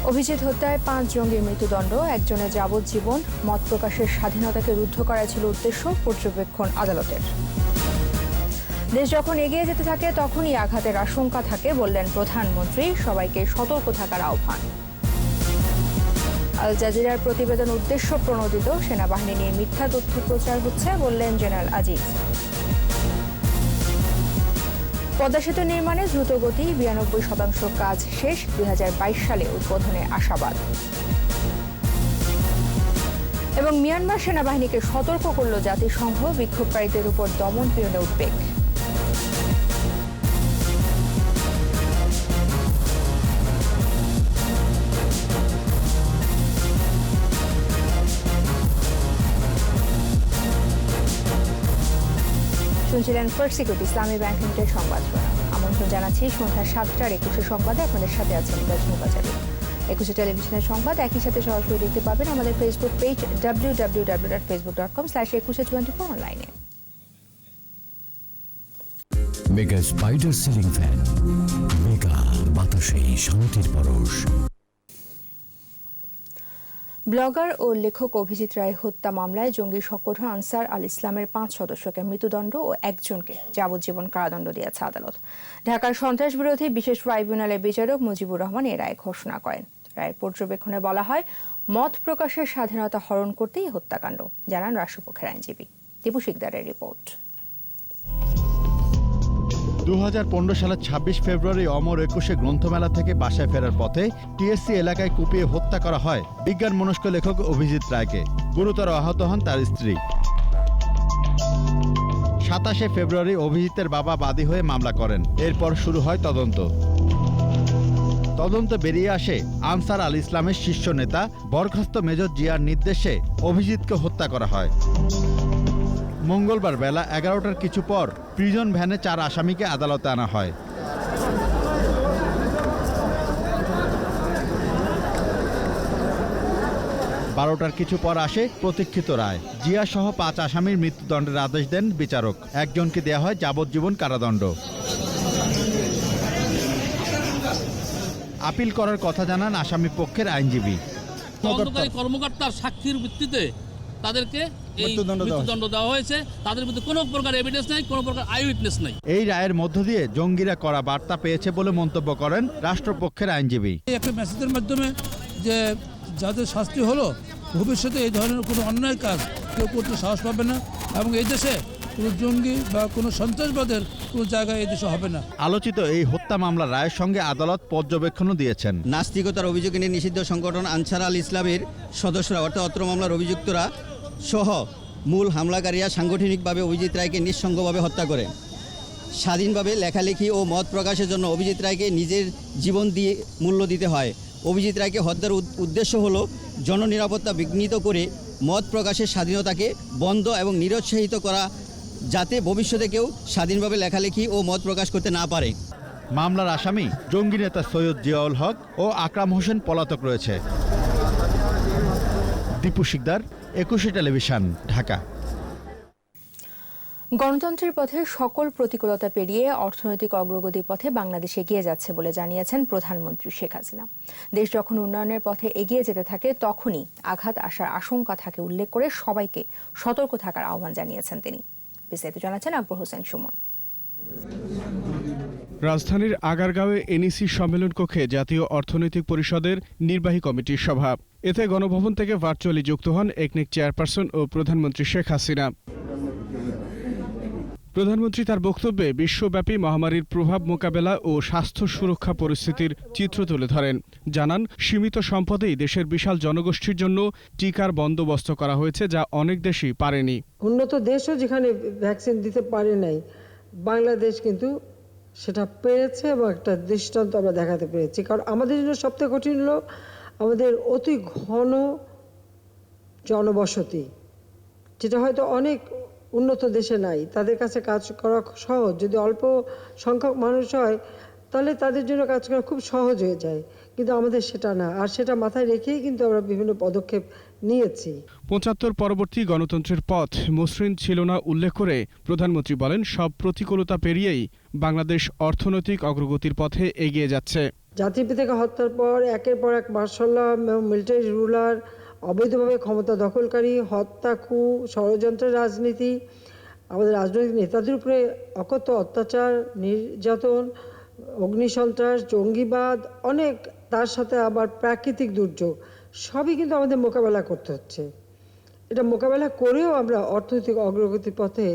অভিজিৎ হত্যায় 5 জঙ্গির মৃত্যুদণ্ড, একজনের যাবজ্জীবন। মত প্রকাশের স্বাধীনতাকে রুদ্ধ করা ছিল উদ্দেশ্য, পর্যবেক্ষণ আদালতের। দেশ যখন এগিয়ে যেতে থাকে তখনই আঘাতের আশঙ্কা থাকে বললেন প্রধানমন্ত্রী, সবাইকে সতর্ক থাকার আহ্বান। আল জাজিরার প্রতিবেদন উদ্দেশ্য প্রণোদিত, সেনাবাহিনী নিয়ে মিথ্যা তথ্য প্রচার হচ্ছে বললেন জেনারেল আজিজ। পদ্মা সেতু নির্মাণে দ্রুতগতি, 92% কাজ শেষ, 2022 সালে উদ্বোধনের আশাবাদ। এবং মিয়ানমার সেনাবাহিনীকে সতর্ক করল জাতিসংঘ, বিক্ষোভকারীদের উপর দমন পীড়নে উদ্বেগ। শুনছিলেন ফার্স্ট সিকিউরিটি ইসলামী ব্যাংক লিমিটেড সংবাদ। আমন্ত্রণ জানাচ্ছি সন্ধ্যা 7টার 21 সংবাদে। আপনাদের সাথে আছেন রজনী বাজারি। 21 টেলিভিশনের সংবাদ একই সাথে সরাসরি দেখতে পাবেন আমাদের ফেসবুক পেজ www.facebook.com/2124 অনলাইনে। Mega spider ceiling fan, mega বাতাসে শান্তির পরশ। ব্লগার ও লেখক অভিজিৎ রায় হত্যা মামলায় জঙ্গি সংগঠন আনসার আল ইসলামের 5 সদস্যকে মৃত্যুদণ্ড ও একজনকে যাবজ্জীবন কারাদণ্ড দিয়েছে আদালত। ঢাকার সন্ত্রাস বিরোধী বিশেষ ট্রাইব্যুনালের বিচারক মুজিবুর রহমান এ রায় ঘোষণা করেন। রায়ের পর্যবেক্ষণে বলা হয়, মত প্রকাশের স্বাধীনতা হরণ করতেই হত্যাকাণ্ড, জানান রাষ্ট্রপক্ষের আইনজীবী। দীপু শিকদারের রিপোর্ট। 2015 সালের 26 ফেব্রুয়ারি অমর 21 গ্রন্থমেলা থেকে বাসায় ফেরার পথে টিএসসি এলাকায় কুপিয়ে হত্যা করা হয় বিজ্ঞান মনস্ক লেখক অভিজিৎ রায়কে। গুরুতর আহত হন তার স্ত্রী। 27 ফেব্রুয়ারি অভিজিতের বাবা বাদী হয়ে মামলা করেন। এরপর শুরু হয় তদন্ত বেরিয়ে আসে আনসার আল ইসলামের শীর্ষ নেতা বরখাস্ত মেজর জিয়ার নির্দেশে অভিজিৎকে হত্যা করা হয়। মঙ্গলবার বেলা 11টার কিছু পর প্রিজন ভ্যানে 4 আসামিকে আদালতে আনা হয়। 12টার কিছু পর আসে প্রতীক্ষিত রায়। জিয়া সহ 5 আসামির মৃত্যুদণ্ডের আদেশ দেন বিচারক। একজনকে দেয়া হয় যাবজ্জীবন কারাদণ্ড। আপিল করার কথা জানান আসামি পক্ষের আইনজীবী। তদন্তকারী কর্মকর্তার সাক্ষীর ভিত্তিতে তাদেরকে মৃত্যুদণ্ড দেওয়া হয়েছে। তাদের মধ্যে কোনো প্রকার এভিডেন্স নাই, কোনো প্রকার আই উইটনেস নাই। এই রায়ের মধ্য দিয়ে জঙ্গিরা কড়া বার্তা পেয়েছে বলে মন্তব্য করেন রাষ্ট্রপক্ষের আইনজীবী। একটা মেসেজের মাধ্যমে যে যাদের শাস্তি হলো, ভবিষ্যতে এই ধরনের কোনো অন্যায় কাজ কেউ করতে সাহস পাবে না এবং এই দেশে কোনো জঙ্গি বা কোনো সন্ত্রাসবাদের কোনো জায়গায় এই দেশে হবে না। আলোচিত এই হত্যা মামলার রায়ের সঙ্গে আদালত পর্যবেক্ষণও দিয়েছেন। নাস্তিকতার অভিযোগে নিয়ে নিষিদ্ধ সংগঠন আনসার আল ইসলামের সদস্যরা অর্থাৎ অত্র মামলার অভিযুক্তরা সহ মূল হামলাকারীরা সাংগঠনিকভাবে অভিজিৎ রায়কে নিঃসঙ্গভাবে হত্যা করে। স্বাধীনভাবে লেখালেখি ও মত প্রকাশের জন্য অভিজিৎ রায়কে নিজের জীবন দিয়ে মূল্য দিতে হয়। অভিজিৎ রায়কে হত্যার উদ্দেশ্য হলো জননিরাপত্তা বিঘ্নিত করে মত প্রকাশের স্বাধীনতাকে বন্ধ এবং নিরুৎসাহিত করা, যাতে ভবিষ্যতে কেউ স্বাধীনভাবে লেখালেখি ও মত প্রকাশ করতে না পারে। মামলার আসামি জঙ্গি নেতা সৈয়দ জিয়াউল হক ও আকরাম হোসেন পলাতক রয়েছে। দীপু শিকদার, 21 টেলিভিশন, ঢাকা। গণতন্ত্রের পথে সকল প্রতিকূলতা পেরিয়ে অর্থনৈতিক অগ্রগতির পথে বাংলাদেশ এগিয়ে যাচ্ছে বলে জানিয়েছেন প্রধানমন্ত্রী শেখ হাসিনা। দেশ যখন উন্নয়নের পথে এগিয়ে যেতে থাকে তখনই আঘাত আসার আশঙ্কা থাকে উল্লেখ করে সবাইকে সতর্ক থাকার আহ্বান জানিয়েছেন তিনি। বিস্তারিত জানাচ্ছেন আকবর হোসেন সুমন। রাজধানীর আগারগাঁওয়ে এনইসি সম্মেলন কক্ষে জাতীয় অর্থনৈতিক পরিষদের নির্বাহী কমিটির সভা। এতে গণভবন থেকে ভার্চুয়ালি যুক্ত হন একনেক চেয়ারপারসন ও প্রধানমন্ত্রী শেখ হাসিনা। প্রধানমন্ত্রী তার বক্তব্যে বিশ্বব্যাপী মহামারীর প্রভাব মোকাবেলা ও স্বাস্থ্য সুরক্ষা পরিস্থিতির চিত্র তুলে ধরেন। জানান, সীমিত সম্পদেই দেশের বিশাল জনগোষ্ঠীর জন্য টিকার বন্দোবস্ত করা হয়েছে, যা অনেক দেশই পারেনি। উন্নত দেশও যেখানে ভ্যাকসিন দিতে পারে নাই, বাংলাদেশ কিন্তু সেটা পেরেছে এবং একটা দৃষ্টান্ত আমরা দেখাতে পেরেছি। কারণ আমাদের জন্য সবথেকে কঠিন হলো আমাদের অতি ঘন জনবসতি, যেটা হয়তো অনেক উন্নত দেশে নাই। তাদের কাছে কাজ করা সহজ, যদি অল্প সংখ্যক মানুষ হয় তাহলে তাদের জন্য কাজ করা খুব সহজ হয়ে যায়, কিন্তু আমাদের সেটা না। আর সেটা মাথায় রেখেই কিন্তু আমরা বিভিন্ন পদক্ষেপ নিয়েছি। ৭৫ পরবর্তী গণতন্ত্রের পথ মসৃণ ছিল না উল্লেখ করে প্রধানমন্ত্রী বলেন, সব প্রতিকূলতা পেরিয়েই বাংলাদেশ অর্থনৈতিক অগ্রগতির পথে এগিয়ে যাচ্ছে। জাতির পিতাকে হত্যার পর একের পর এক মার্শাল্লাহ মিলিটারি রুলার, অবৈধভাবে ক্ষমতা দখলকারী, হত্যা, কু, ষড়যন্ত্রের রাজনীতি, আমাদের রাজনৈতিক নেতাদের উপরে অকথ্য অত্যাচার, নির্যাতন, অগ্নিসন্ত্রাস, জঙ্গিবাদ, অনেক, তার সাথে আবার প্রাকৃতিক দুর্যোগ, সবই কিন্তু আমাদের মোকাবেলা করতে হচ্ছে। এটা মোকাবেলা করেও আমরা অর্থনৈতিক অগ্রগতির পথে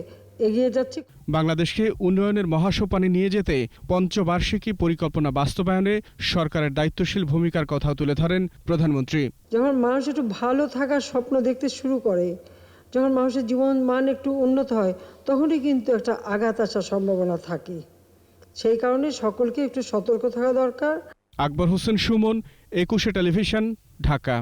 এগিয়ে যাচ্ছি। বাংলাদেশকে উন্নয়নের মহাসোপানে নিয়ে যেতে পঞ্চবার্ষিকী পরিকল্পনা বাস্তবায়নে সরকারের দায়িত্বশীল ভূমিকার কথা তুলে ধরেন প্রধানমন্ত্রী। যখন মানুষ একটু ভালো থাকার স্বপ্ন দেখতে শুরু করে, যখন মানুষের জীবন মান একটু উন্নত হয়, তখনই কিন্তু একটা আঘাত আসার সম্ভাবনা থাকে। সেই কারণে সকলকে একটু সতর্ক থাকা দরকার। আকবর হোসেন সুমন, 21 টেলিভিশন, ঢাকা।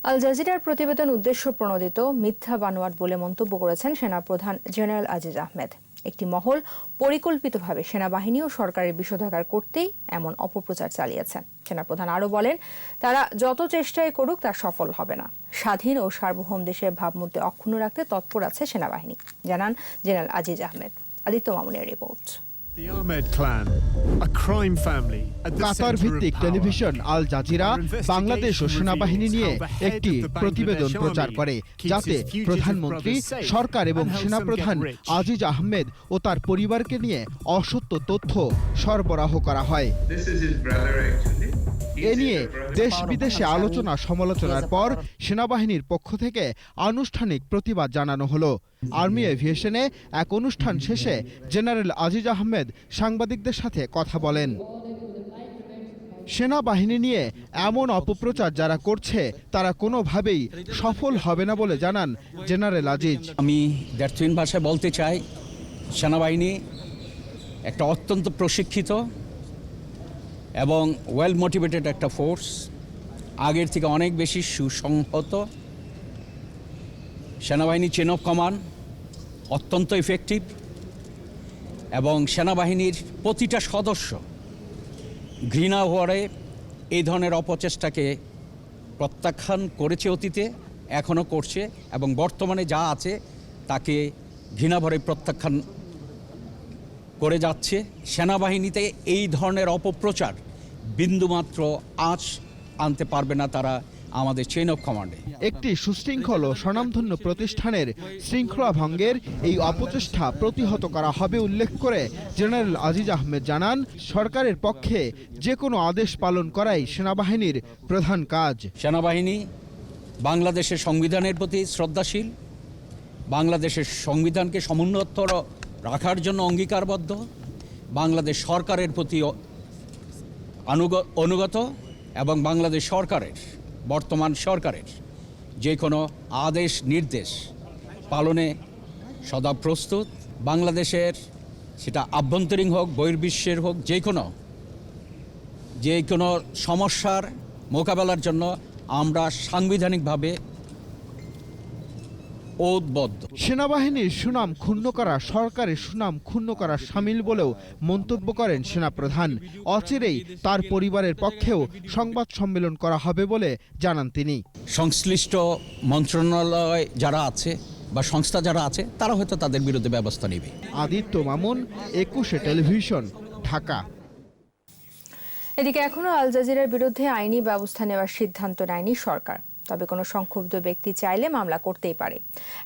আল জাজিরার প্রতিবেদন উদ্দেশ্য প্রণোদিত, মিথ্যা বানোয়াট বলে মন্তব্য করেছেন সেনাপ্রধান জেনারেল আজিজ আহমেদ। একটি মহল পরিকল্পিতভাবে সেনাবাহিনী ও সরকারের বিষোদ্গার করতেই এমন অপপ্রচার চালিয়েছে। সেনাপ্রধান আরও বলেন, তারা যত চেষ্টাই করুক তা সফল হবে না। স্বাধীন ও সার্বভৌম দেশের ভাবমূর্তি অক্ষুণ্ণ রাখতে তৎপর আছে সেনাবাহিনী, জানান জেনারেল আজিজ আহমেদ। আদিত্য মামুনের রিপোর্ট। কাতার ভিত্তিক টেলিভিশন আল জাজিরা বাংলাদেশ ও সেনাবাহিনী নিয়ে একটি প্রতিবেদন প্রচার করে, যাতে প্রধানমন্ত্রী, সরকার এবং সেনাপ্রধান আজিজ আহমেদ ও তার পরিবারকে নিয়ে অসত্য তথ্য সরবরাহ করা হয়। এ নিয়ে দেশ বিদেশে আলোচনা সমালোচনার পর সেনাবাহিনীর পক্ষ থেকে আনুষ্ঠানিক প্রতিবাদ জানানো হলো। আর্মি এভিয়েশনে এক অনুষ্ঠান শেষে জেনারেল আজিজ আহমেদ সাংবাদিকদের সাথে কথা বলেন। সেনাবাহিনী নিয়ে এমন অপপ্রচার যারা করছে তারা কোনোভাবেই সফল হবে না বলে জানান জেনারেল আজিজ। আমি দ্ব্যর্থহীন ভাষায় বলতে চাই, সেনাবাহিনী একটা অত্যন্ত প্রশিক্ষিত এবং ওয়েল মোটিভেটেড একটা ফোর্স, আগের থেকে অনেক বেশি সুসংহত। সেনাবাহিনী চেন অফ কমান্ড অত্যন্ত ইফেক্টিভ এবং সেনাবাহিনীর প্রতিটা সদস্য ঘৃণা ভরে এই ধরনের অপচেষ্টাকে প্রত্যাখ্যান করেছে অতীতে, এখনও করছে এবং বর্তমানে যা আছে তাকে ঘৃণা ভরে প্রত্যাখ্যান করে যাচ্ছে। সেনাবাহিনীতে এই ধরনের অপপ্রচার বিন্দুমাত্র আঁচ আনতে পারবে না তারা আমাদের চেইন অফ কমান্ডে। একটি সুশৃঙ্খল ও স্বনামধন্য প্রতিষ্ঠানের শৃঙ্খলা ভঙ্গের এই অপচেষ্টা প্রতিহত করা হবে উল্লেখ করে জেনারেল আজিজ আহমেদ জানান, সরকারের পক্ষে যে কোনো আদেশ পালন করাই সেনাবাহিনীর প্রধান কাজ। সেনাবাহিনী বাংলাদেশের সংবিধানের প্রতি শ্রদ্ধাশীল, বাংলাদেশের সংবিধানকে সমুন্নত রাখার জন্য অঙ্গীকারবদ্ধ, বাংলাদেশ সরকারের প্রতি অনুগত এবং বাংলাদেশ সরকারের, বর্তমান সরকারের যে কোনো আদেশ নির্দেশ পালনে সদা প্রস্তুত। বাংলাদেশের সেটা আভ্যন্তরীণ হোক, বহির্বিশ্বের হোক, যে কোনো সমস্যার মোকাবেলার জন্য আমরা সাংবিধানিকভাবে ঐক্যবদ্ধ। সেনাবাহিনীর সুনাম ক্ষুণ্ণ করা সরকারের সুনাম ক্ষুণ্ণ করা শামিল বলেও মন্তব্য করেন সেনাপ্রধান। অচিরেই তার পরিবারের পক্ষেও সংবাদ সম্মেলন করা হবে বলে জানান তিনি। সংশ্লিষ্ট মন্ত্রণালয় যারা আছে বা সংস্থা যারা আছে তারা হয়তো তাদের বিরুদ্ধে ব্যবস্থা নেবে। আদিত্য মামুন, 21 টেলিভিশন, ঢাকা। এদিকে এখনো আল জাজিরার বিরুদ্ধে আইনি ব্যবস্থা নেওয়ার সিদ্ধান্ত নেয়নি সরকার। তবে কোনো সংক্ষুব্ধ ব্যক্তি চাইলে মামলা করতেই পারে,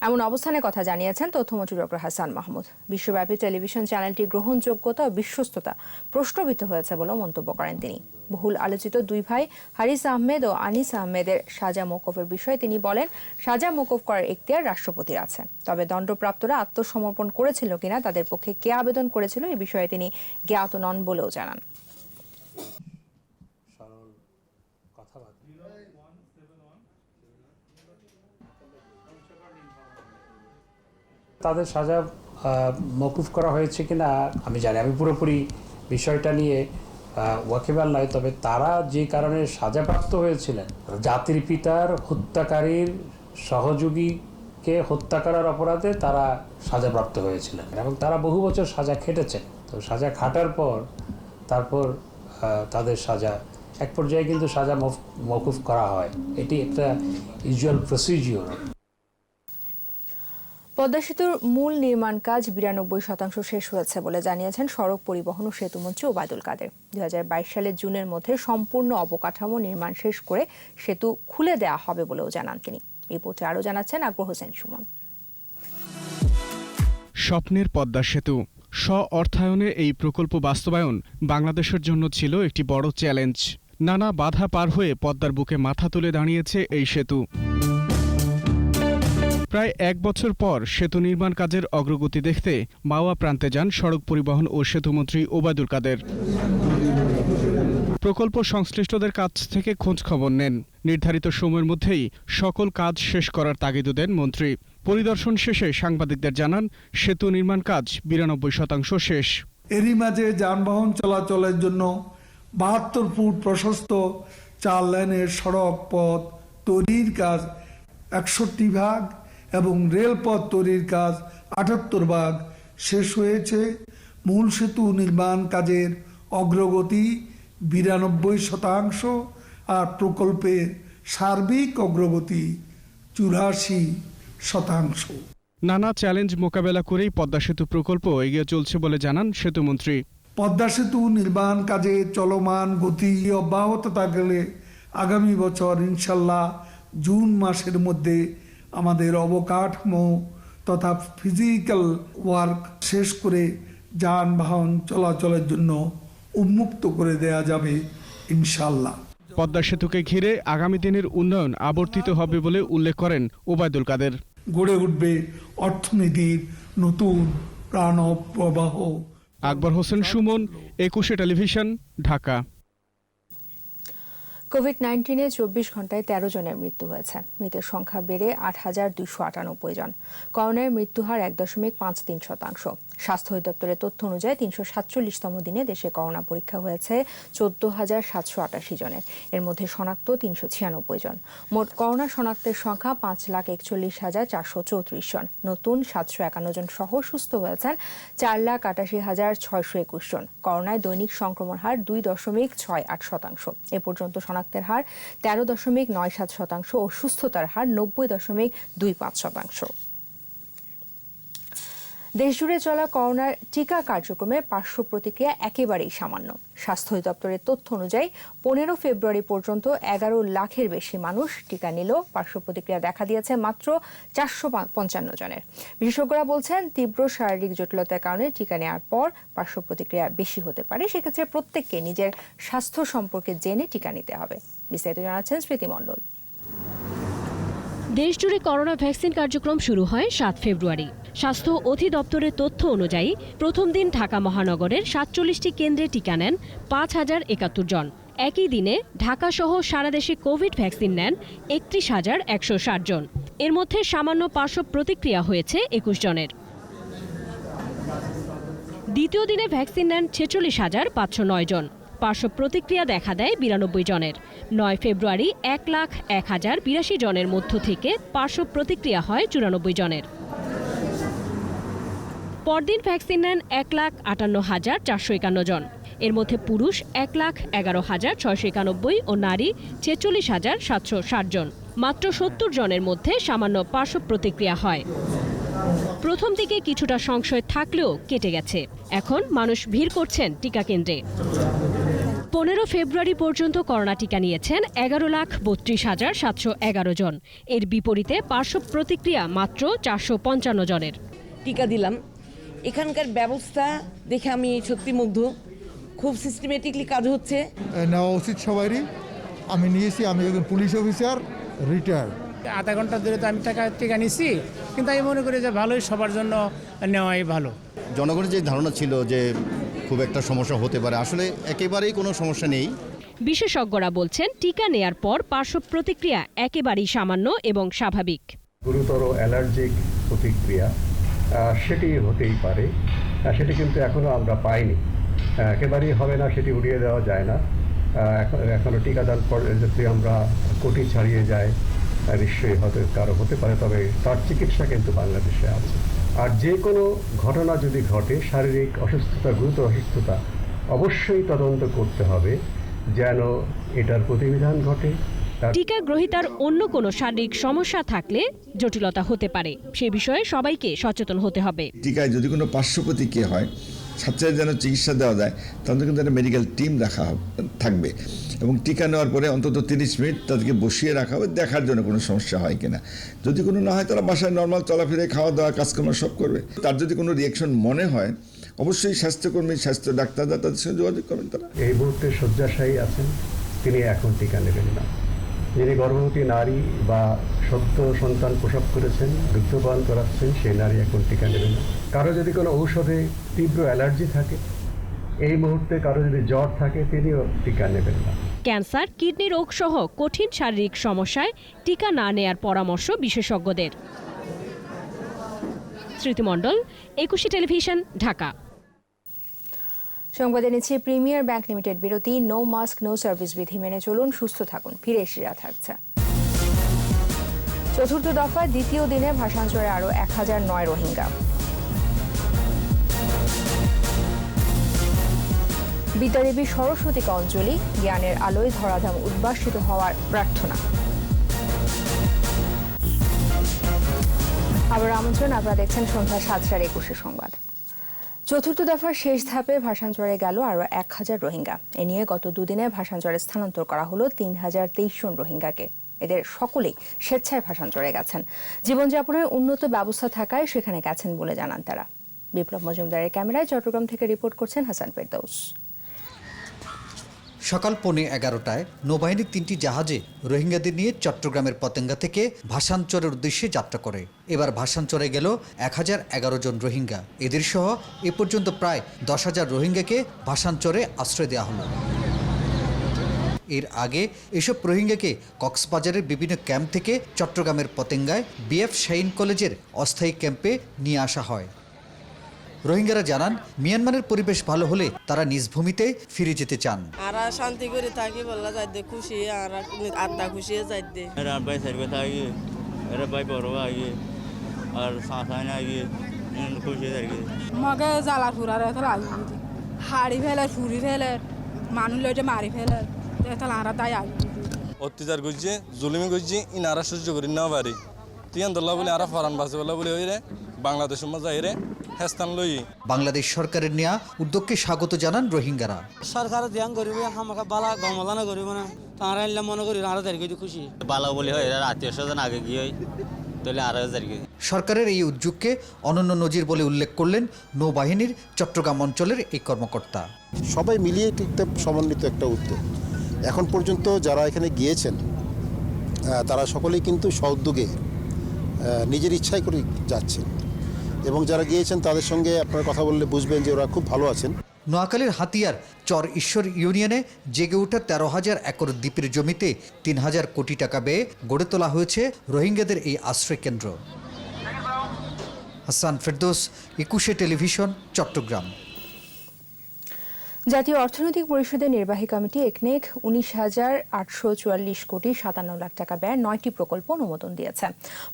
এমন অবস্থানের কথা জানিয়েছেন তথ্যমন্ত্রী ডক্টর হাসান মাহমুদ। বিশ্বব্যাপী টেলিভিশন চ্যানেলটির গ্রহণযোগ্যতা ও বিশ্বস্ততা প্রশ্নবিদ্ধ হয়েছে বলেও মন্তব্য করেন তিনি। বহুল আলোচিত দুই ভাই হারিস আহমেদ ও আনিস আহমেদের সাজা মওকুফের বিষয়ে তিনি বলেন, সাজা মওকুফ করার এখতিয়ার রাষ্ট্রপতির আছে। তবে দণ্ডপ্রাপ্তরা আত্মসমর্পণ করেছিল কিনা, তাদের পক্ষে কে আবেদন করেছিল, এ বিষয়ে তিনি জ্ঞাত নন বলেও জানান। তাদের সাজা মওকুফ করা হয়েছে কিনা আমি জানি, আমি পুরোপুরি বিষয়টা নিয়ে ওয়াকিবহাল নয়। তবে তারা যে কারণে সাজাপ্রাপ্ত হয়েছিলেন, জাতির পিতার হত্যাকারীর সহযোগীকে হত্যা করার অপরাধে তারা সাজাপ্রাপ্ত হয়েছিলেন এবং তারা বহু বছর সাজা খেটেছেন। তো সাজা খাটার পর তারপর তাদের সাজা এক পর্যায়ে কিন্তু সাজা মওকুফ করা হয়। এটি একটা ইউজুয়াল প্রসিডিওর। পদ্মা সেতুর মূল নির্মাণ কাজ ৯২% শেষ হয়েছে বলে জানিয়েছেন সড়ক পরিবহন ও সেতুমন্ত্রী ওবায়দুল কাদের। ২০২২ সালের জুনের মধ্যে সম্পূর্ণ অবকাঠামো নির্মাণ শেষ করে সেতু খুলে দেওয়া হবে বলেও জানান তিনি। রিপোর্টে আরও জানাচ্ছেন আকবর হোসেন সুমন। স্বপ্নের পদ্মা সেতু অর্থায়নে এই প্রকল্প বাস্তবায়ন বাংলাদেশের জন্য ছিল একটি বড় চ্যালেঞ্জ। নানা বাধা পার হয়ে পদ্মার বুকে মাথা তুলে দাঁড়িয়েছে এই সেতু। প্রায় ১ বছর পর সেতু নির্মাণ কাজের অগ্রগতি দেখতে মাওয়া প্রান্তে যান সড়ক পরিবহন ও সেতুমন্ত্রী ওবায়দুল কাদের। প্রকল্প সংশ্লিষ্টদের কাছ থেকে খোঁজ খবর নেন। নির্ধারিত সময়ের মধ্যেই সকল কাজ শেষ করার তাগিদ দেন মন্ত্রী। পরিদর্শন শেষে সাংবাদিকদের জানান সেতু নির্মাণ কাজ ৯২% শেষ। এরই মাঝে যানবাহন চলাচলের জন্য ৭২ ফুট প্রশস্ত ৪ লেনের সড়ক পথ তৈরির কাজ ৬১ ভাগ এবং রেলপথ তৈরির কাজ ৭৮ ভাগ শেষ হয়েছে। মূল সেতু নির্মাণ কাজের অগ্রগতি ৯২% আর প্রকল্পের সার্বিক অগ্রগতি ৮৪%। নানা চ্যালেঞ্জ মোকাবেলা করেই পদ্মা সেতু প্রকল্প এগিয়ে চলছে বলে জানান সেতুমন্ত্রী। পদ্মা সেতু নির্মাণ কাজে চলমান গতি অব্যাহত থাকলে আগামী বছর ইনশাল্লাহ জুন মাসের মধ্যে আমাদের অবকাঠামো তথা ফিজিক্যাল ওয়ার্ক শেষ করে যানবাহন চলাচলের জন্য উন্মুক্ত করে দেয়া যাবে ইনশাল্লাহ। পদ্মা সেতুকে ঘিরে আগামী দিনের উন্নয়ন আবর্তিত হবে বলে উল্লেখ করেন ওবায়দুল কাদের। গড়ে উঠবে অর্থনীতির নতুন প্রাণ প্রবাহ। আকবর হোসেন সুমন, ২১ টেলিভিশন, ঢাকা। কোভিড-19-এ ২৪ ঘন্টায় ১৩ জনের মৃত্যু হয়েছে। মৃতের সংখ্যা বেড়ে ৮,২৯৮ জন। করোনার মৃত্যুহার ১.৫৩%। স্বাস্থ্য অধিদপ্তরের তথ্য অনুযায়ী ৩৪৭তম দিনে দেশে করোনা পরীক্ষা হয়েছে ১৪,৭৮৮ জনের। এর মধ্যে শনাক্ত ৩৯৬ জন। মোট করোনা শনাক্তের সংখ্যা ৫,৬১,৪৩৪ জন। নতুন ৭৫১ জন সহ সুস্থ হয়েছেন ৪,৮৮,৬২১ জন। করোনায় দৈনিক সংক্রমণ হার ২.৬৮%। এ পর্যন্ত শনাক্তের হার ১৩.৯৭% ও সুস্থতার হার ৯০.২৫%। দেশজুড়ে চলা করোনার টিকা কার্যক্রমে পার্শ্ব প্রতিক্রিয়া একেবারেই সামান্য। স্বাস্থ্য অধিদপ্তরের তথ্য অনুযায়ী ১৫ ফেব্রুয়ারি পর্যন্ত ১১ লাখের বেশি মানুষ টিকা নিলেও পার্শ্ব প্রতিক্রিয়া দেখা দিয়েছে মাত্র ৪৫৫ জনের। বিশেষজ্ঞরা বলছেন, তীব্র শারীরিক জটিলতার কারণে টিকা নেওয়ার পর পার্শ্ব প্রতিক্রিয়া বেশি হতে পারে। সেক্ষেত্রে প্রত্যেককে নিজের স্বাস্থ্য সম্পর্কে জেনে টিকা নিতে হবে। বিস্তারিত জানাচ্ছেন স্মৃতি মণ্ডল। দেশজুড়ে করোনা ভ্যাকসিন কার্যক্রম শুরু হয় ৭ ফেব্রুয়ারি। স্বাস্থ্য অধিদপ্তরের তথ্য অনুযায়ী প্রথম দিন ঢাকা মহানগরের ৪৭টি কেন্দ্রে টিকা নেন ৫,০৭১ জন। একই দিনে ঢাকাসহ সারা দেশে কোভিড ভ্যাকসিন নেন ৩১,১৬০ জন। এর মধ্যে সামান্য পার্শ্ব প্রতিক্রিয়া হয়েছে ২১ জনের। দ্বিতীয় দিনে ভ্যাকসিন নেন ৪৬,৫০৯ জন। পার্শ্ব প্রতিক্রিয়া দেখা দেয় ৯২ জনের। ৯ ফেব্রুয়ারি ১,০১,০৮২ জনের মধ্য থেকে পার্শ্ব প্রতিক্রিয়া হয় ৯৪ জনের। পরদিন ভ্যাকসিন নেন ১,৫৮,৪৫১ জন। এর মধ্যে পুরুষ ১,১১,৬৯১ ও নারী ৪৬,৭৬০ জন। মাত্র ৭০ জনের মধ্যে সামান্য পার্শ্ব প্রতিক্রিয়া হয়। প্রথম দিকে কিছুটা সংশয় থাকলেও কেটে গেছে। এখন মানুষ ভিড় করছেন টিকা কেন্দ্রে। ১৫ ফেব্রুয়ারি পর্যন্ত করোনা টিকা নিয়েছেন ১১,৩২,৭১১ জন। এর বিপরীতে পার্শ্ব প্রতিক্রিয়া মাত্র ৪৫৫ জনের। টিকা দিলাম, এখানকার ব্যবস্থা দেখে আমি সত্যি মুগ্ধ। খুব সিস্টেমেটিকলি কাজ হচ্ছে। নেওয়া উচিত সবারই। আমি নিয়েছি, আমি একজন পুলিশ অফিসার রিটায়ার্ড। আধা ঘন্টা ধরে তো আমি টিকা নিচ্ছি, কিন্তু আমি মনে করি যে ভালোই, সবার জন্য নেওয়াই ভালো। জনগণের যে ধারণা ছিল যে খুব একটা সমস্যা হতে পারে, আসলে একেবারেই কোনো সমস্যা নেই। বিশেষজ্ঞরা বলছেন, টিকা নেয়ার পর পার্শ্ব প্রতিক্রিয়া একেবারেই সামান্য এবং স্বাভাবিক। গুরুতর অ্যালার্জিক প্রতিক্রিয়া সেটি হতেই পারে, সেটি কিন্তু এখনো আমরা পাইনি। একেবারেই হবে না সেটি উড়িয়ে দেওয়া যায় না। এখনো টিকাদান যদি আমরা কোটি ছাড়িয়ে যায়, নিশ্চয়ই কারো হতে পারে, তবে তার চিকিৎসা কিন্তু বাংলাদেশে আছে। আর যে কোনো ঘটনা যদি ঘটে, শারীরিক অসুস্থতা, গুরুতর অসুস্থতা, অবশ্যই তদন্ত করতে হবে যেন এটার প্রতিবিধান ঘটে টিকা গ্রহীতার অন্য কোনো শারীরিক সমস্যা থাকলে জটিলতা হতে পারে, সে বিষয়ে সবাইকে সচেতন হতে হবে। টিকায় যদি কোনো পার্শ্ব প্রতিক্রিয়া হয়, সাথে যেন চিকিৎসা দেওয়া যায়, তাহলে কিন্তু একটা মেডিকেল টিম রাখা থাকবে এবং টিকা নেওয়ার পরে অন্তত 30 মিনিট তাদেরকে বসিয়ে রাখা হবে, দেখার জন্য কোনো সমস্যা হয় কিনা। যদি কোনো না হয় তারা বাসায় নর্মাল চলাফেরা, খাওয়া দাওয়া, কাজকর্ম সব করবে। তার যদি কোনো রিয়াকশন মনে হয়, অবশ্যই স্বাস্থ্যকর্মী, স্বাস্থ্য ডাক্তাররা তাদের সঙ্গে যোগাযোগ করবেন। তারা এই মুহূর্তে শয্যাশায়ী আছেন, তিনি এখন টিকা নেবেন না। যিনি গর্ভবতী নারী বা সদ্য সন্তান প্রসব করেছেন, দুগ্ধপান করাচ্ছেন, সেই নারী এখন টিকা নেবেন না। কারো যদি কোনো ঔষধে তীব্র অ্যালার্জি থাকে, এই মুহূর্তে কারো যদি জ্বর থাকে, তিনিও টিকা নেবেন না। ক্যান্সার, কিডনি রোগ সহ কঠিন শারীরিক সমস্যায় টিকা না নেয়ার পরামর্শ বিশেষজ্ঞদের। স্মৃতি মণ্ডল, একুশে টেলিভিশন, ঢাকা। সংবাদে নিচ্ছে প্রিমিয়ার ব্যাংক লিমিটেড বিরতি। নো মাস্ক নো সার্ভিস বিধি মেনে চলুন, সুস্থ থাকুন, ফিরে এসে থাকছে। চতুর্থ দফায় দ্বিতীয় দিনে ভাষান্তরে আরও 1009 রোহিঙ্গা। বিদ্যাদেবী সরস্বতী অঞ্জলি, জ্ঞানের আলোয় ধরাধাম উদ্ভাসিত হওয়ার প্রার্থনা। আবার আমন্ত্রণ, আপনারা দেখছেন সন্ধ্যা 7টার 21 সংবাদ। চতুর্থ দফার শেষ ধাপে ভাষান্তরে গেল আরও 1000 রোহিঙ্গা। এ নিয়ে গত দুদিনে ভাষান্তরে স্থানান্তর করা হলো 3023 জন রোহিঙ্গাকে। এদের সকলেই স্বেচ্ছায় ভাষান্তরে গেছেন। জীবনযাপনের উন্নত ব্যবস্থা থাকায় সেখানে গেছেন বলে জানান তারা। বিপ্লব মজুমদারের ক্যামেরায় চট্টগ্রাম থেকে রিপোর্ট করছেন হাসান ফেরদৌস। সকাল 11:15টায় নৌবাহিনীর 3টি জাহাজে রোহিঙ্গাদের নিয়ে চট্টগ্রামের পতেঙ্গা থেকে ভাষান্তরের উদ্দেশ্যে যাত্রা করে। এবার ভাষান্তরে গেল 1011 জন রোহিঙ্গা। এদের সহ এ পর্যন্ত প্রায় 10,000 রোহিঙ্গাকে ভাষান্তরে আশ্রয় দেওয়া হলো। এর আগে এসব রোহিঙ্গাকে কক্সবাজারের বিভিন্ন ক্যাম্প থেকে চট্টগ্রামের পতেঙ্গায় বিএফ শাহীন কলেজের অস্থায়ী ক্যাম্পে নিয়ে আসা হয়। রোহিঙ্গারা জানান, মিয়ানমারের পরিবেশ ভালো হলে তারা নিজ ভূমিতে ফিরে যেতে চান। আর শান্তি করে থাকি বললা যাইতে খুশি, আর আত্মা খুশি যাইতে। এরা ভাই সাইবে থাকি, এরা ভাই বড় আগে আর সাসাই না আগে খুশি থাকি। মগে জ্বালা ফুরার এত লাগি, হাড়ি ফেলে, ফুরি ফেলে, মানুষ লইতে মারি ফেলে, এত লারা তাই আগে অত্যাচার করছে, জুলুমি করছে, ইনারা সহ্য করি না পারি। তিয়ান দল্লা বলে আরা ফরান বাসে বলা বলে ওই রে বাংলাদেশের মধ্যে রে হেস্তান লই। বাংলাদেশ সরকারের নেওয়া উদ্যোগকে স্বাগত জানান রোহিঙ্গারা। সরকার ধ্যান করিব, আমাকে বালা গমলানা করিব না, তারা এলাম মনে করি আরো তারিখে খুশি বালা বলি হয়, এরা আত্মীয় স্বজন আগে গিয়ে তাহলে আরো তারিখে। সরকারের এই উদ্যোগকে অনন্য নজির বলে উল্লেখ করলেন নৌবাহিনীর চট্টগ্রাম অঞ্চলের এই কর্মকর্তা। সবাই মিলিয়ে একটা সমন্বিত একটা উদ্যোগ। এখন পর্যন্ত যারা এখানে গিয়েছেন তারা সকলেই কিন্তু সউদ্যোগে নিজের ইচ্ছাই করে যাচ্ছেন, এবং যারা গিয়েছেন তাদের সঙ্গে আপনারা কথা বললে বুঝবেন যে ওরা খুব ভালো আছেন। নোয়াখালীর হাতিয়ার চর ঈশ্বর ইউনিয়নে জেগে ওঠা 13,000 একর দ্বীপের জমিতে 3,000 কোটি টাকা ব্যয়ে গড়ে তোলা হয়েছে রোহিঙ্গাদের এই আশ্রয় কেন্দ্র। হাসান ফেরদৌস, একুশে টেলিভিশন, চট্টগ্রাম। জাতীয় অর্থনৈতিক পরিষদের নির্বাহী কমিটি একনেক 19,844 কোটি 57 লাখ টাকা ব্যয়ের 9টি প্রকল্প অনুমোদন দিয়েছে।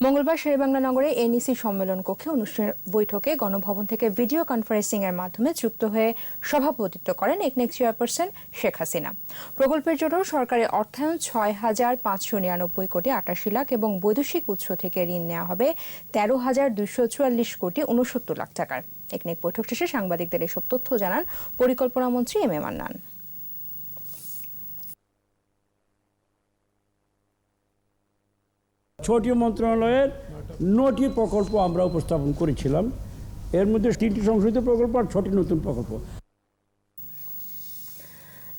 মঙ্গলবার শেরেবাংলা নগরে এনইসি সম্মেলন কক্ষে অনুষ্ঠানের বৈঠকে গণভবন থেকে ভিডিও কনফারেন্সিং এর মাধ্যমে যুক্ত হয়ে সভাপতিত্ব করেন একনেক চেয়ারপারসন শেখ হাসিনা। প্রকল্পের জন্য সরকারের অর্থায়ন 6,599 কোটি 88 লাখ এবং বৈদেশিক উৎস থেকে ঋণ নেওয়া হবে 13,244 কোটি 69 লাখ টাকার। একনেক বৈঠক শেষে সাংবাদিকদের এসব তথ্য জানান পরিকল্পনা মন্ত্রী এম এ মান্নান। ছটি মন্ত্রণালয়ের 9টি প্রকল্প আমরা উপস্থাপন করেছিলাম। এর মধ্যে 3টি সংশোধিত প্রকল্প আর 6টি নতুন প্রকল্প।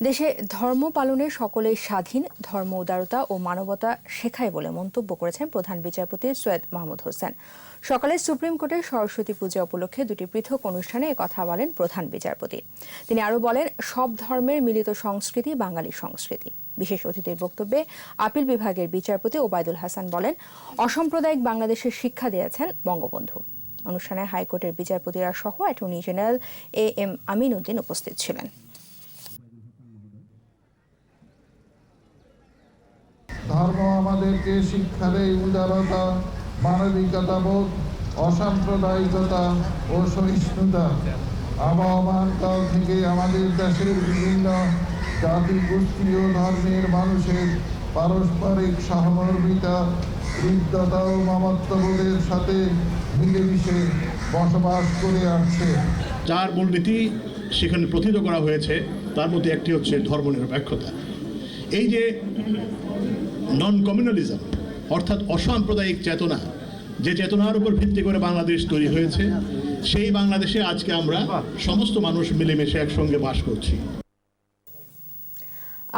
দেশে ধর্ম পালনে সকলেই স্বাধীন, ধর্ম উদারতা ও মানবতা শেখায় বলে মন্তব্য করেছেন প্রধান বিচারপতি সৈয়দ মাহমুদ হোসেন। সকালে সুপ্রিম কোর্টের সরস্বতী পূজা উপলক্ষে দুটি পৃথক অনুষ্ঠানে কথা বলেন প্রধান বিচারপতি। তিনি আরও বলেন, সব ধর্মের মিলিত সংস্কৃতি বাঙালি সংস্কৃতি। বিশেষ অতিথির বক্তব্যে আপিল বিভাগের বিচারপতি ওবায়দুল হাসান বলেন, অসাম্প্রদায়িক বাংলাদেশের শিক্ষা দিয়েছেন বঙ্গবন্ধু। অনুষ্ঠানে হাইকোর্টের বিচারপতিরা সহ attorney general A M Amin Uddin উপস্থিত ছিলেন। ধর্ম আমাদেরকে শিক্ষা দেয় উদারতা, মানবিকতা বোধ, অসাম্প্রদায়িকতা ও সহিষ্ণুতা। আবহমান কাল থেকে আমাদের দেশের বিভিন্ন জাতি গোষ্ঠী ও ধর্মের মানুষের পারস্পরিক সহমর্মিতা, হৃদ্যতা ও মমত্ববোধের সাথে মিলেমিশে বসবাস করে আসছে। 4 মূলনীতি সেখানে প্রথিত করা হয়েছে, তার মধ্যে একটি হচ্ছে ধর্মনিরপেক্ষতা। এই যে নন কমিউনালিজম অর্থাৎ অসাম্প্রদায়িক চেতনা, যে চেতনার উপর ভিত্তি করে বাংলাদেশ তৈরি হয়েছে, সেই বাংলাদেশে আজকে আমরা সমস্ত মানুষ মিলেমিশে একসঙ্গে বাস করছি।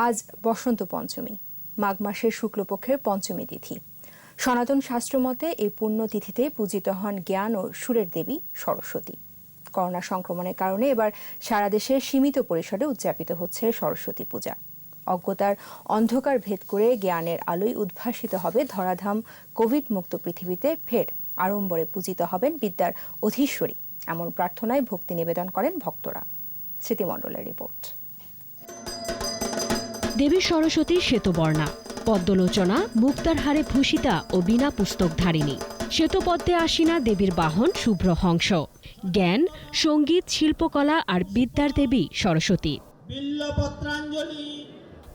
আজ বসন্ত পঞ্চমী, মাঘ মাসের শুক্লপক্ষের পঞ্চমী তিথি। সনাতন শাস্ত্রমতে এই পুণ্যতিথিতে পূজিত হন জ্ঞান ও সুরের দেবী সরস্বতী। করোনা সংক্রমণের কারণে এবার সারা দেশে সীমিত পরিসরে উদযাপিত হচ্ছে সরস্বতী পূজা। অজ্ঞতার অন্ধকার ভেদ করে জ্ঞানের আলোয় উদ্ভাসিত হবে ধরাধাম কোভিড মুক্ত পৃথিবীতে ফের আড়ম্বরে পূজিত হবেন বিদ্যার অধীশ্বরী, এমন প্রার্থনায় ভক্তি নিবেদন করেন ভক্তরা। স্মৃতিমণ্ডলের রিপোর্ট। দেবী সরস্বতী শ্বেতবর্ণা, পদ্মলোচনা, মুক্তার হারে ভূষিতা ও বিনা পুস্তকধারিণী। শ্বেতপদ্মে আসীনা দেবীর বাহন শুভ্র হংস। জ্ঞান, সঙ্গীত, শিল্পকলা আর বিদ্যার দেবী সরস্বতী।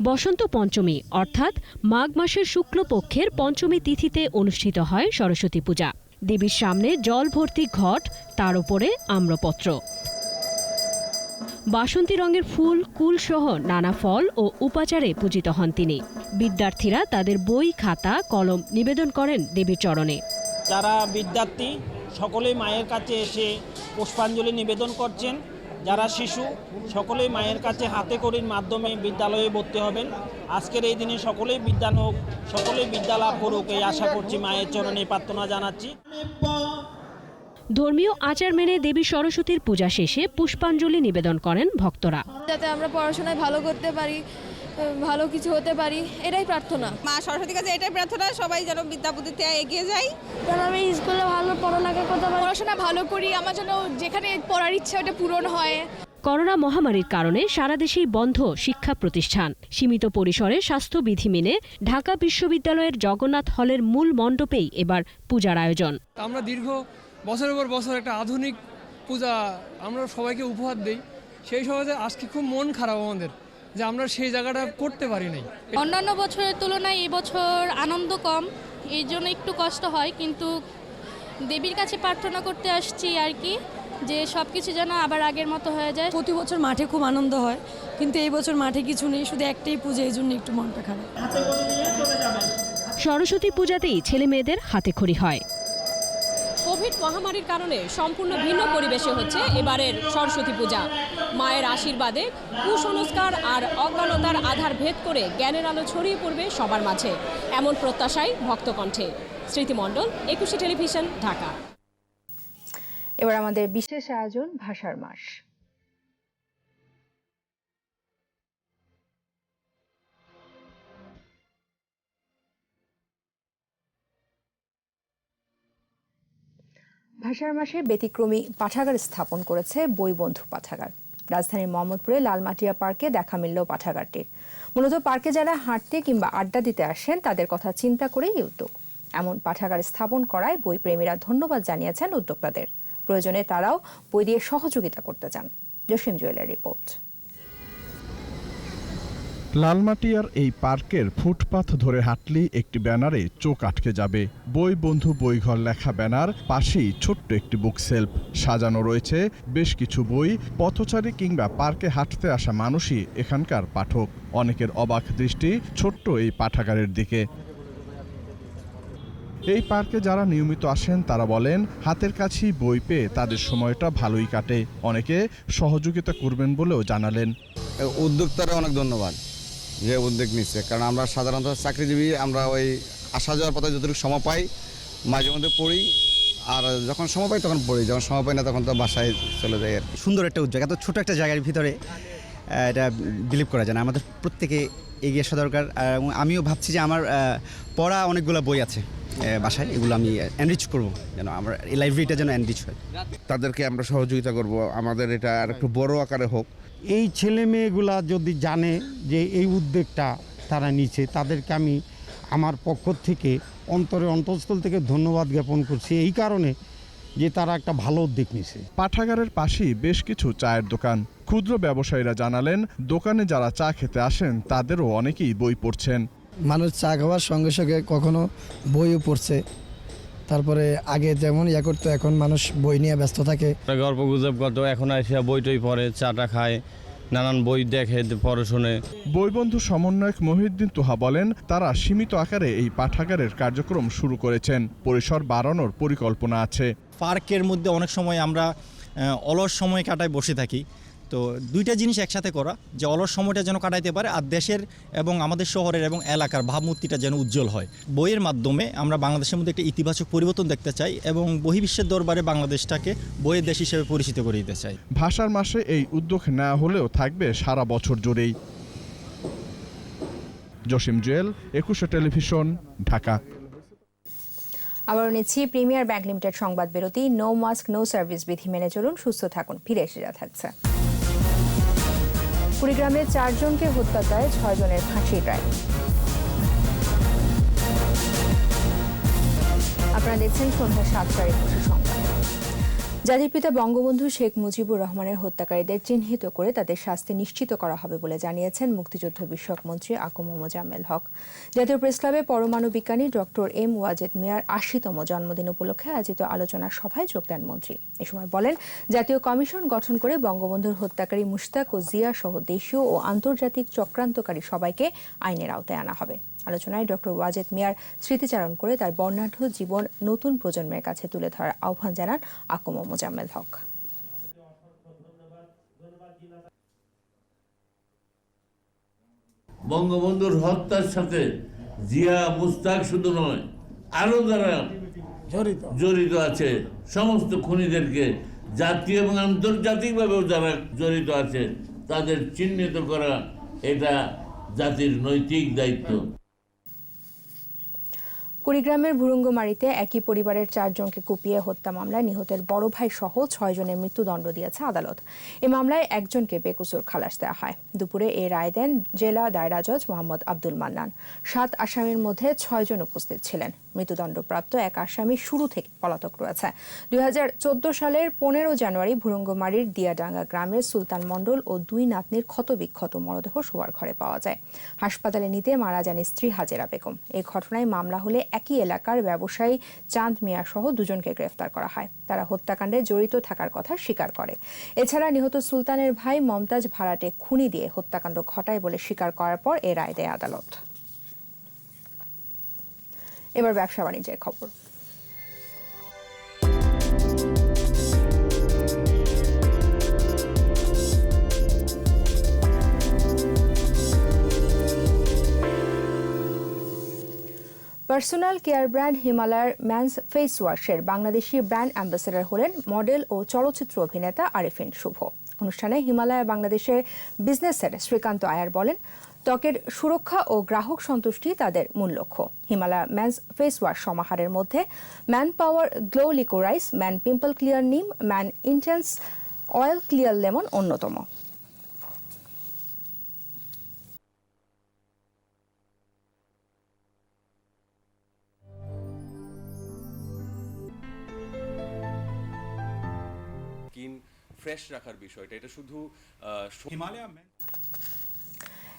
বসন্ত পঞ্চমী অর্থাৎ মাঘ মাসের শুক্লপক্ষের পঞ্চমী তিথিতে অনুষ্ঠিত হয় সরস্বতী পূজা। দেবীর সামনে জল ভর্তি ঘট, তার উপরে আম্রপত্র, বাসন্তী রঙের ফুল, কুলসহ নানা ফল ও উপাচারে পূজিত হন তিনি। বিদ্যার্থীরা তাদের বই, খাতা, কলম নিবেদন করেন দেবীর চরণে। যারা বিদ্যার্থী সকলেই মায়ের কাছে এসে পুষ্পাঞ্জলি নিবেদন করছেন। যারা শিশু সকলেই মায়ের কাছে হাতে খড়ির মাধ্যমে বিদ্যালয়ে ভর্তি হবেন। আজকের এই দিনে সকলেই বিদ্যান হোক, সকলেই বিদ্যা লাভ করুক, এই আশা করছি, মায়ের চরণে প্রার্থনা জানাচ্ছি। ধর্মীয় আচার মেনে দেবী সরস্বতীর পূজা শেষে পুষ্পাঞ্জলি নিবেদন করেন ভক্তরা। যাতে আমরা পড়াশোনায় ভালো করতে পারি, ভালো কিছু হতে পারি, এটাই প্রার্থনা। মা সরস্বতীর কাছে এটাই প্রার্থনা, সবাই যেন বিদ্যা বুদ্ধিতে এগিয়ে যায়। কারণ আমি স্কুলে ভালো পড়ালেখা করতে পারি, পড়াশোনা ভালো করি, আমার জন্য যেখানে পড়ার ইচ্ছা ওটা পূরণ হয়। করোনা মহামারীর কারণে সারা দেশেই বন্ধ শিক্ষা প্রতিষ্ঠান। সীমিত পরিসরে স্বাস্থ্যবিধি মেনে ঢাকা বিশ্ববিদ্যালয়ের জগন্নাথ হলের মূল মণ্ডপেই এবার পূজার আয়োজন। আমরা দীর্ঘ বছরের পর বছর একটা আধুনিক পূজা আমরা সবাইকে উপহার দিই, সেই সময়তে আজকে খুব মন খারাপ আমাদের যে আমরা সেই জায়গাটা করতে পারি নাই। অন্যান্য বছরের তুলনায় এবছর আনন্দ কম, এই জন্য একটু কষ্ট হয়, কিন্তু দেবীর কাছে প্রার্থনা করতে আসছি আর কি, যে সব কিছু যেন আবার আগের মতো হয়ে যায়। প্রতি বছর মাঠে খুব আনন্দ হয়, কিন্তু এই বছর মাঠে কিছু নেই, শুধু একটাই পূজা, এই জন্য একটু মনটা খারাপ। সরস্বতী পূজাতেই ছেলে মেয়েদের হাতে খড়ি হয়। কোভিড মহামারীর কারণে সম্পূর্ণ ভিন্ন পরিবেশে হচ্ছে এবারের সরস্বতী পূজা। মায়ের আশীর্বাদে কুসংস্কার আর অজ্ঞানতার আধার ভেদ করে জ্ঞানের আলো ছড়িয়ে পড়বে সবার মাঝে, এমন প্রত্যাশাই ভক্তকণ্ঠে। স্মৃতিমণ্ডল, একুশে টেলিভিশন, ঢাকা। এবার আমাদের বিশেষ আয়োজন ভাষার মাস। ভাষার মাসে ব্যতিক্রমী পাঠাগার স্থাপন করেছে বইবন্ধু পাঠাগার। রাজধানীর মোহাম্মদপুরে লালমাটিয়া পার্কে দেখা মিলল পাঠাগারটির। মূলত পার্কে যারা হাঁটতে কিংবা আড্ডা দিতে আসেন তাদের কথা চিন্তা করেই এই উদ্যোগ। এমন পাঠাগার স্থাপন করায় বইপ্রেমীরা ধন্যবাদ জানিয়েছেন উদ্যোক্তাদের। প্রয়োজনে তারাও বই দিয়ে সহযোগিতা করতে চান। জসিম জুয়েলের রিপোর্ট। লালমাটিয়ার এই পার্কের ফুটপাথ ধরে হাঁটলেই একটি ব্যানারে চোখ আটকে যাবে। বই বন্ধু বইঘর লেখা ব্যানার, পাশেই ছোট্ট একটি বুক সেলফ। সাজানো রয়েছে বেশ কিছু বই। পথচারী কিংবা পার্কে হাঁটতে আসা মানুষই এখানকার পাঠক। অনেকের অবাক দৃষ্টি ছোট্ট এই পাঠাগারের দিকে। এই পার্কে যারা নিয়মিত আসেন তারা বলেন হাতের কাছেই বই পেয়ে তাদের সময়টা ভালোই কাটে। অনেকে সহযোগিতা করবেন বলেও জানালেন। উদ্যোক্তারা অনেক ধন্যবাদ যে উদ্যোগ নিচ্ছে, কারণ আমরা সাধারণত চাকরিজীবী, আমরা ওই আসা যাওয়ার পথে যতটুকু সময় পাই মাঝে মধ্যে পড়ি, আর যখন সময় পাই তখন পড়ি, যখন সময় পাই না তখন তো বাসায় চলে যাই আর কি। সুন্দর একটা উদ্যোগ, এত ছোট একটা জায়গার ভিতরে এটা বিলিভ করা যায় না। আমাদের প্রত্যেকে এগিয়ে আসা দরকার। এবং আমিও ভাবছি যে আমার পড়া অনেকগুলো বই আছে বাসায়, এগুলো আমি এনরিচ করবো, যেন আমার এই লাইব্রেরিটা যেন এনরিচ হয়। তাদেরকে আমরা সহযোগিতা করব, আমাদের এটা আর একটু বড় আকারে হোক। এই ছেলে মেয়েগুলা যদি জানে যে এই উদ্যোগটা তারা নিচ্ছে, তাদেরকে আমি আমার পক্ষ থেকে অন্তঃস্থল থেকে ধন্যবাদ জ্ঞাপন করছি, এই কারণে যে তারা একটা ভালো উদ্যোগ নিছে। পাঠাগারের পাশেই বেশ কিছু চায়ের দোকান। ক্ষুদ্র ব্যবসায়ীরা জানালেন দোকানে যারা চা খেতে আসেন তাদেরও অনেকেই বই পড়ছেন। মানুষ চা খাওয়ার সঙ্গে সঙ্গে কখনো বইও পড়ছে, তারপরে আগে যেমন ইয়া করতো এখন মানুষ বই নিয়ে ব্যস্ত থাকে। গল্প গুজব করতো, এখন এসে বই টই পড়ে, চাটা খায়, নানান বই দেখে, পড়াশোনে। বইবন্ধু সমন্বয়ক মহিউদ্দিন তোহা বলেন, তারা সীমিত আকারে এই পাঠাগারের কার্যক্রম শুরু করেছেন, পরিসর বাড়ানোর পরিকল্পনা আছে। পার্কের মধ্যে অনেক সময় আমরা অলস সময় কাটায় বসে থাকি, তো দুইটা জিনিস একসাথে করা, যে অলস সময়টা যেন কাটাইতে পারে আর দেশের এবং আমাদের শহরের এবং এলাকার ভাবমূর্তিটা যেন উজ্জ্বল হয়। বইয়ের মাধ্যমে আমরা বাংলাদেশের মধ্যে একটা ইতিবাচক পরিবর্তন দেখতে চাই এবং বহির্বিশ্বের দরবারে বাংলাদেশটাকে বইয়ের দেশ হিসেবে পরিচিত করে দিতে চাই। ভাষার মাসে এই উদ্যোগ নেওয়া হলেও থাকবে সারা বছর জুড়েই। জসিম জুয়েল, 21 টেলিভিশন, ঢাকা। আবারও নিচ্ছি প্রিমিয়ার ব্যাংক লিমিটেড সংবাদ বিরতি। নো মাস্ক নো সার্ভিস বিধি মেনে চলুন, সুস্থ থাকুন। ফিরে এসে যা থাকছে। কুড়িগ্রামে 4 জনকে হত্যার দায়ে 6 জনের ফাঁসির রায়। আপনারা দেখছেন সন্ধ্যা 7টার 21 সংবাদ। জাতির পিতা বঙ্গবন্ধু শেখ মুজিবুর রহমানের হত্যাকারীদের চিহ্নিত করে তাদের শাস্তি নিশ্চিত করা হবে বলে জানিয়েছেন মুক্তিযুদ্ধ বিষয়ক মন্ত্রী আকুম মোজাম্মেল হক। জাতীয় প্রেসক্লাবে পরমাণু বিজ্ঞানী ডক্টর এম ওয়াজেদ মিয়ার ৮০তম জন্মদিন উপলক্ষে আয়োজিত আলোচনা সভায় যোগ দেন মন্ত্রী। এ সময় বলেন, জাতীয় কমিশন গঠন করে বঙ্গবন্ধুর হত্যাকারী মুশতাক ও জিয়া সহ দেশীয় ও আন্তর্জাতিক চক্রান্তকারী সবাইকে আইনের আওতায় আনা হবে। আলোচনায় ডক্টর ওয়াজেদ মিয়ার স্মৃতিচারণ করে তার বর্ণাঢ্য জীবন নতুন প্রজন্মের কাছে তুলে ধরার আহ্বান জানান আকুম মোজাম্মেল হক। বঙ্গবন্ধুর হত্যার সাথে জিয়া মুস্তাক শুধু নয়, আরো যারা জড়িত আছে সমস্ত খুনিদেরকে জাতীয় এবং আন্তর্জাতিকভাবেও যারা জড়িত আছে তাদের চিহ্নিত করা এটা জাতির নৈতিক দায়িত্ব। কুড়িগ্রামের ভুরুঙ্গমারীতে একই পরিবারের 4 জনকে কুপিয়ে হত্যা মামলায় নিহতের বড় ভাই সহ 6 জনের মৃত্যুদণ্ড দিয়েছে আদালত। এই মামলায় একজনকে বেকসুর খালাস দেওয়া হয়। দুপুরে এই রায় দেন জেলা দায়রা জজ মোহাম্মদ আব্দুল মান্নান। 7 আসামির মধ্যে 6 জন উপস্থিত ছিলেন। মৃত্যুদণ্ডপ্রাপ্ত এক আসামি শুরু থেকে পলাতক রয়েছে। 2014 সালের 15 জানুয়ারি ভুরুঙ্গমারীর দিয়াডাঙ্গা গ্রামের সুলতান মণ্ডল ও 2 নাতনির ক্ষতবিক্ষত মরদেহ শোয়ার ঘরে পাওয়া যায়। হাসপাতালে নিতে মারা যান স্ত্রী হাজেরা বেগম। এই ঘটনায় মামলা হলে একই এলাকার ব্যবসায়ী চাঁদ মিয়া সহ 2 জনকে গ্রেফতার করা হয়। তারা হত্যাকাণ্ডে জড়িত থাকার কথা স্বীকার করে। এছাড়া নিহত সুলতানের ভাই মমতাজ ভাড়াটে খুনি দিয়ে হত্যাকাণ্ড ঘটায় বলে স্বীকার করার পর এ রায় দেয় আদালত। এবার ব্যবসা বাণিজ্যের খবর। পার্সোনাল কেয়ার ব্র্যান্ড হিমালয়ার ম্যানস ফেস ওয়াশের বাংলাদেশি ব্র্যান্ড অ্যাম্বাসেডর হলেন মডেল ও চলচ্চিত্র অভিনেতা আরেফিন শুভ। অনুষ্ঠানে হিমালয়া বাংলাদেশের বিজনেস হেড শ্রীকান্ত আয়ার বলেন, ত্বকের সুরক্ষা ও গ্রাহক সন্তুষ্টি তাদের মূল লক্ষ্য। হিমালয়া ম্যানস ফেস ওয়াশ সমাহারের মধ্যে man power glow liquorice, man pimple clear neem, man intense oil clear lemon অন্যতম। ফ্রেশ রাখার বিষয়টা এটা শুধু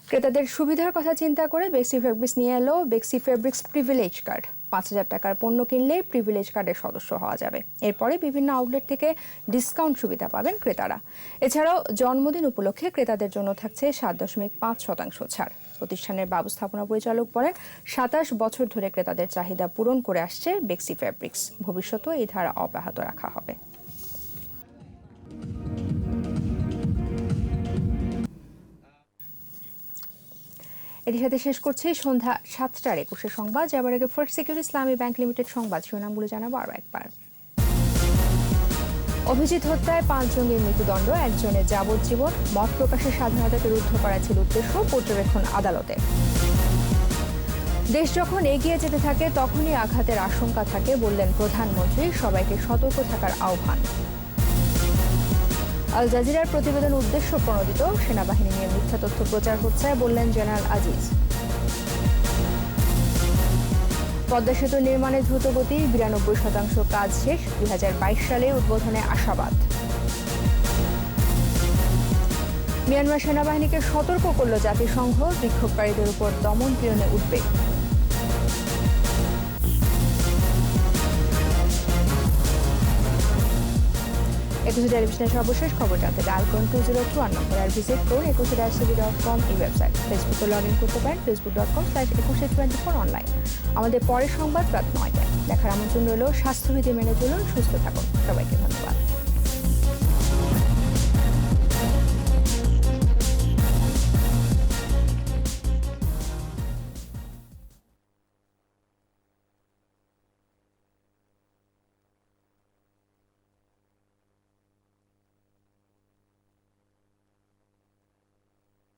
ক্রেতাদের সুবিধার কথা চিন্তা করে বেক্সি ফেব্রিক্স নিয়ে এলো বেক্সি ফেব্রিক্স প্রিভিলেজ কার্ড। 5,000 টাকার পণ্য কিনলে প্রিভিলেজ কার্ডের সদস্য হওয়া যাবে। এরপরে বিভিন্ন আউটলেট থেকে ডিসকাউন্ট সুবিধা পাবেন ক্রেতারা। এছাড়াও জন্মদিন উপলক্ষে ক্রেতাদের জন্য থাকছে 7.5% ছাড়। প্রতিষ্ঠানের ব্যবস্থাপনা পরিচালক বলেন, 27 বছর ধরে ক্রেতাদের চাহিদা পূরণ করে আসছে বেক্সি ফেব্রিক্স। ভবিষ্যতেও এই ধারা অব্যাহত রাখা হবে। এর সাথে শেষ করছি সন্ধ্যা 7টার 21 সংবাদ। যাবার আগে ফার্স্ট সিকিউরিটি ইসলামী ব্যাংক লিমিটেড সংবাদ শিরোনামগুলো জানাবো আরও একবার। অভিজিৎ হত্যায় 5 জনের মৃত্যুদণ্ড, একজনের যাবজ্জীবন। মত প্রকাশের স্বাধীনতাকে রুদ্ধ করা ছিল উদ্দেশ্য, পর্যবেক্ষণ আদালতে। দেশ যখন এগিয়ে যেতে থাকে তখনই আঘাতের আশঙ্কা থাকে বললেন প্রধানমন্ত্রী, সবাইকে সতর্ক থাকার আহ্বান। আল জাজিরার প্রতিবেদন উদ্দেশ্য প্রণোদিত, সেনাবাহিনী নিয়ে মিথ্যা তথ্য প্রচার হচ্ছে বললেন জেনারেল আজিজ। পদ্মা সেতু নির্মাণে দ্রুতগতি, 92% কাজ শেষ, 2022 সালে উদ্বোধনে আশাবাদ। মিয়ানমার সেনাবাহিনীকে সতর্ক করল জাতিসংঘ, বিক্ষোভকারীদের উপর দমন পীড়নে উদ্বেগ। একুশে টেলিভিশনের সর্বশেষ খবর জানতে ডায়াল করুন 2021 নম্বর আর ভিজিট করুন ekushe-tv.com এই ওয়েবসাইট। ফেসবুকে লগ ইন করতে পারেন facebook.com/ekushe24 অনলাইন। আমাদের পরের সংবাদ রাত 9টায় দেখার আমন্ত্রণ রইল। স্বাস্থ্যবিধি মেনে চলুন, সুস্থ থাকুন। সবাইকে ধন্যবাদ।